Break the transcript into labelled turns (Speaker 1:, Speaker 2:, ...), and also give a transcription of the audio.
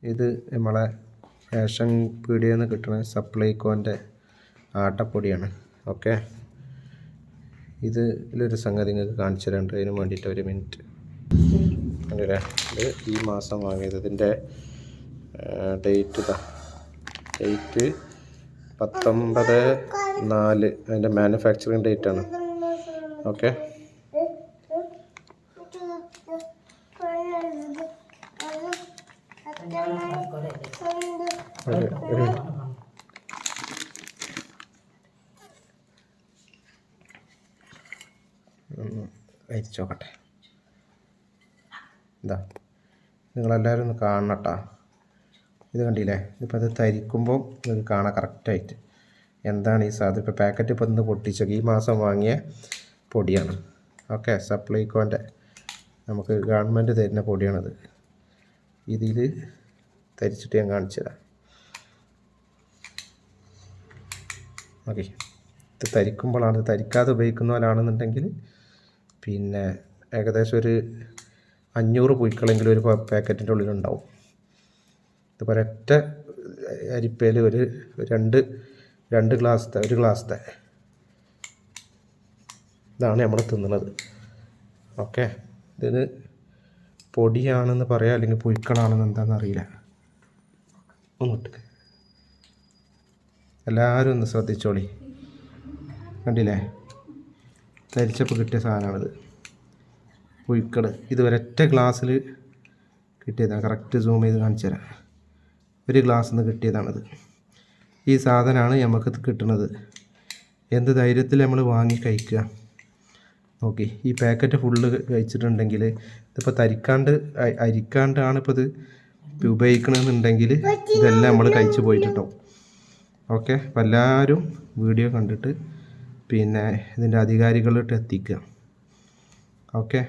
Speaker 1: ഇത് നമ്മളെ റേഷൻ പീടികയിൽ നിന്ന് കിട്ടുന്ന സപ്ലൈകോൻ്റെ ആട്ടപ്പൊടിയാണ്. ഓക്കെ, ഇതിലൊരു സംഗതി നിങ്ങൾക്ക് കാണിച്ചു തരാനുണ്ട്. അതിന് വേണ്ടിയിട്ട് ഒരു മിനിറ്റ്. കണ്ടില്ലേ, ഇത് ഈ മാസം വാങ്ങിയത്. ഇതിൻ്റെ ഡേറ്റ് 19/4 അതിൻ്റെ മാനുഫാക്ചറിങ് ഡേറ്റാണ്. ഓക്കെ, അയച്ചോക്കട്ടെ. ഇതാ, നിങ്ങളെല്ലാവരും ഒന്ന് കാണണട്ടാ. ഇത് കണ്ടില്ലേ, ഇതിപ്പോൾ അത് തരിക്കുമ്പോൾ നിങ്ങൾക്ക് കാണാം കറക്റ്റായിട്ട് എന്താണ് ഈ സാധനം. ഇപ്പോൾ പാക്കറ്റ് ഇപ്പോൾ ഇന്ന് പൊട്ടിച്ചൊക്കെ ഈ മാസം വാങ്ങിയ പൊടിയാണ്. ഓക്കെ, സപ്ലൈകോൻ്റെ നമുക്ക് ഗവൺമെൻറ് തരുന്ന പൊടിയാണത്. ഇതിൽ തരിച്ചിട്ട് ഞാൻ കാണിച്ചു തരാം. ഓക്കെ, ഇത് തരിക്കുമ്പോഴാണ്, തരിക്കാതെ ഉപയോഗിക്കുന്നവരാണെന്നുണ്ടെങ്കിൽ പിന്നെ ഏകദേശം ഒരു 500 പുഴുക്കളെങ്കിലും ഒരു പാക്കറ്റിൻ്റെ ഉള്ളിലുണ്ടാവും. ഇതുപോലെ ഒറ്റ അരിപ്പയിൽ ഒരു രണ്ട് ഗ്ലാസ്സത്തെ ഇതാണ് നമ്മൾ തിന്നുന്നത്. ഓക്കെ, ഇതിന് പൊടിയാണെന്ന് പറയാം, അല്ലെങ്കിൽ പുഴുക്കളാണെന്ന് എന്താണെന്ന് അറിയില്ല. ഒന്നിട്ട് എല്ലാവരും ഒന്ന് ശ്രദ്ധിച്ചോളി. കണ്ടില്ലേ, തരിച്ചപ്പോൾ കിട്ടിയ സാധനമാണിത്, പുഴുക്കൾ. ഇത് ഒരൊറ്റ ഗ്ലാസ്സിൽ കിട്ടിയതാണ്. കറക്റ്റ് സൂം ചെയ്ത് കാണിച്ചു തരാം. ഒരു ഗ്ലാസ്സിൽ നിന്ന് കിട്ടിയതാണിത്. ഈ സാധനമാണ് നമുക്ക് കിട്ടുന്നത്. എന്ത് ധൈര്യത്തിൽ നമ്മൾ വാങ്ങി കഴിക്കുക. നോക്കി, ഈ പാക്കറ്റ് ഫുള്ള് കഴിച്ചിട്ടുണ്ടെങ്കിൽ ഇതിപ്പോൾ അരിക്കാണ്ടാണ് ഇപ്പോൾ ഇത് ഉപയോഗിക്കണമെന്നുണ്ടെങ്കിൽ ഇതെല്ലാം നമ്മൾ കഴിച്ചു പോയിട്ടുണ്ടാവും. ഓക്കെ, അപ്പോൾ എല്ലാവരും വീഡിയോ കണ്ടിട്ട് പിന്നെ ഇതിൻ്റെ അധികാരികളിലോട്ട് എത്തിക്കുക. ഓക്കെ.